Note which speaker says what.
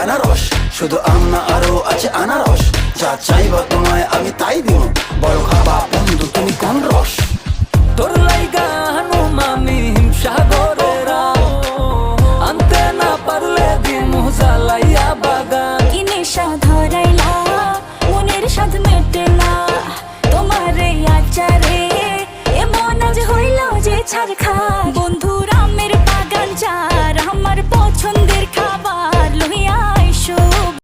Speaker 1: বেনারস, শুধু আম না আরো আছে আনারস। যা চাইবা তোমায় আমি তাই দিব, বড় খাবা বন্ধু তুমি কোন রস? তোর